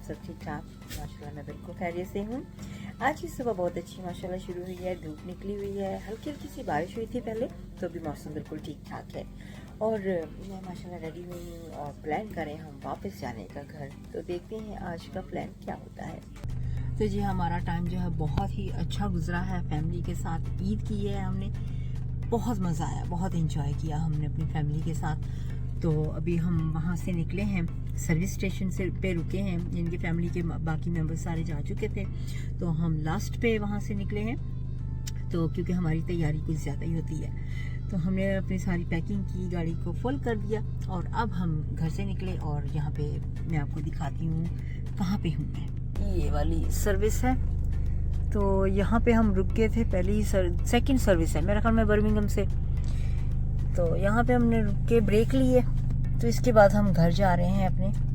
आप सब ठीक ठाक? माशाल्लाह मैं बिल्कुल खैरियत से हूँ। आज की सुबह बहुत अच्छी माशाल्लाह शुरू हुई है, धूप निकली हुई है, हल्की हल्की सी बारिश हुई थी पहले, तो अभी मौसम बिल्कुल ठीक ठाक है। और मैं माशाल्लाह रेडी हुई हूँ और प्लान करें हम वापस जाने का घर। तो देखते हैं आज का प्लान क्या होता है। तो जी हमारा टाइम जो है बहुत ही अच्छा गुजरा है, फैमिली के साथ ईद की है हमने, बहुत मज़ा आया, बहुत इंजॉय किया हमने अपनी फैमिली के साथ। तो अभी हम वहाँ से निकले हैं, सर्विस स्टेशन से पे रुके हैं, जिनकी फैमिली के बाकी मेंबर्स सारे जा चुके थे, तो हम लास्ट पे वहाँ से निकले हैं। तो क्योंकि हमारी तैयारी कुछ ज़्यादा ही होती है, तो हमने अपनी सारी पैकिंग की, गाड़ी को फुल कर दिया और अब हम घर से निकले। और यहाँ पे मैं आपको दिखाती हूँ कहाँ पे हूँ मैं। ये वाली सर्विस है, तो यहाँ पे हम रुक गए थे, पहली सेकंड सर्विस है मेरा ख्याल में बर्मिंघम से। तो यहाँ पे हमने रुक के ब्रेक लिए, तो इसके बाद हम घर जा रहे हैं अपने।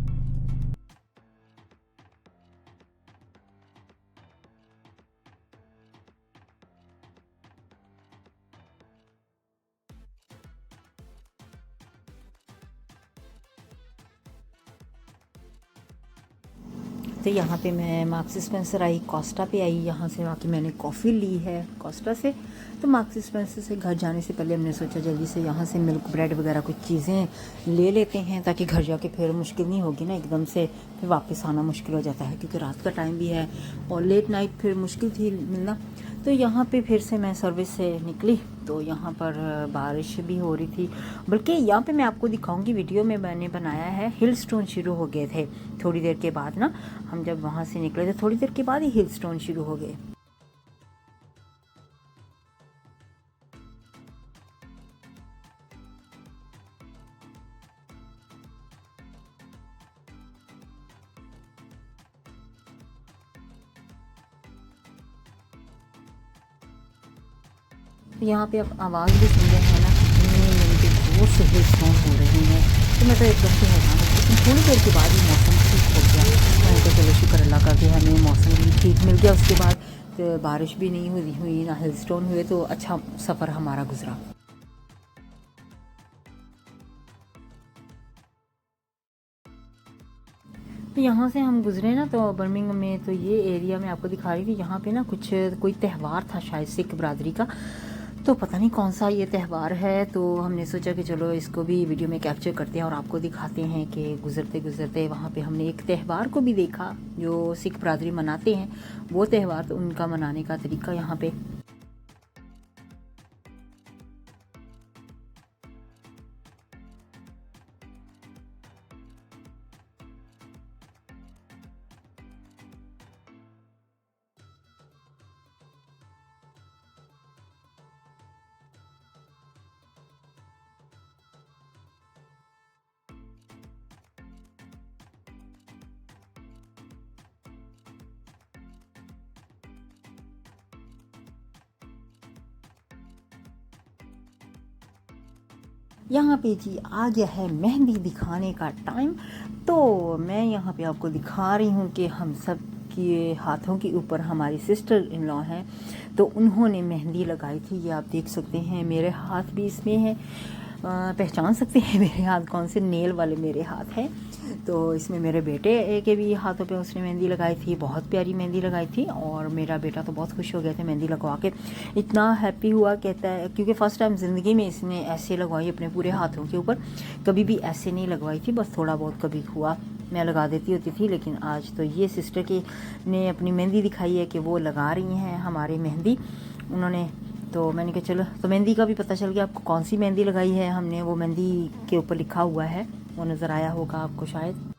तो यहाँ पे मैं मार्क्स स्पेंसर आई, कोस्टा पे आई, यहाँ से आके मैंने कॉफ़ी ली है कोस्टा से। तो मार्क्स स्पेंसर से घर जाने से पहले हमने सोचा जल्दी से यहाँ से मिल्क ब्रेड वगैरह कुछ चीज़ें ले लेते हैं, ताकि घर जाके फिर मुश्किल नहीं होगी ना, एकदम से फिर वापस आना मुश्किल हो जाता है, क्योंकि रात का टाइम भी है और लेट नाइट फिर मुश्किल थी मिलना। तो यहाँ पे फिर से मैं सर्विस से निकली, तो यहाँ पर बारिश भी हो रही थी, बल्कि यहाँ पे मैं आपको दिखाऊंगी, वीडियो में मैंने बनाया है। हिल स्टोन शुरू हो गए थे थोड़ी देर के बाद ना, हम जब वहाँ से निकले थे थोड़ी देर के बाद ही हिल स्टोन शुरू हो गए। यहाँ पे आप आवाज़ भी सुन रहे हैं ना, कितनी जोर से हिल स्टोन हो रही हैं। तो मैं तो एकदम से हैरान हूँ, लेकिन थोड़ी देर के बाद ही मौसम ठीक हो गया। मैंने कहा चलो शुक्र अल्लाह का कि हमें मौसम भी ठीक मिल गया। उसके बाद तो बारिश भी नहीं हुई ना हिल स्टोन हुए, तो अच्छा सफ़र हमारा गुजरा। तो यहाँ से हम गुजरे ना, तो बर्मिंघम में, तो ये एरिया मैं आपको दिखा रही थी, यहाँ पे ना कुछ कोई त्यौहार था शायद सिख बरादरी का, तो पता नहीं कौन सा ये त्यौहार है। तो हमने सोचा कि चलो इसको भी वीडियो में कैप्चर करते हैं और आपको दिखाते हैं कि गुजरते गुजरते वहाँ पे हमने एक त्यौहार को भी देखा जो सिख बरादरी मनाते हैं, वो त्यौहार, तो उनका मनाने का तरीका यहाँ पे। यहाँ पे जी आ गया है मेहंदी दिखाने का टाइम। तो मैं यहाँ पे आपको दिखा रही हूँ कि हम सब के हाथों के ऊपर हमारी सिस्टर इन लॉ हैं, तो उन्होंने मेहंदी लगाई थी। ये आप देख सकते हैं, मेरे हाथ भी इसमें है, पहचान सकते हैं मेरे हाथ कौन से नेल वाले मेरे हाथ हैं। तो इसमें मेरे बेटे के भी हाथों पे उसने मेहंदी लगाई थी, बहुत प्यारी मेहंदी लगाई थी, और मेरा बेटा तो बहुत खुश हो गया था मेहंदी लगवा के, इतना हैप्पी हुआ, कहता है क्योंकि फ़र्स्ट टाइम ज़िंदगी में इसने ऐसे लगवाई अपने पूरे हाथों के ऊपर, कभी भी ऐसे नहीं लगवाई थी, बस थोड़ा बहुत कभी हुआ मैं लगा देती होती थी, लेकिन आज तो ये सिस्टर की ने अपनी मेहंदी दिखाई है कि वो लगा रही हैं हमारी मेहंदी उन्होंने। तो मैंने कहा चलो, तो मेहंदी का भी पता चल गया आपको कौन सी मेहंदी लगाई है हमने, वो मेहंदी के ऊपर लिखा हुआ है, वो नज़र आया होगा आपको शायद।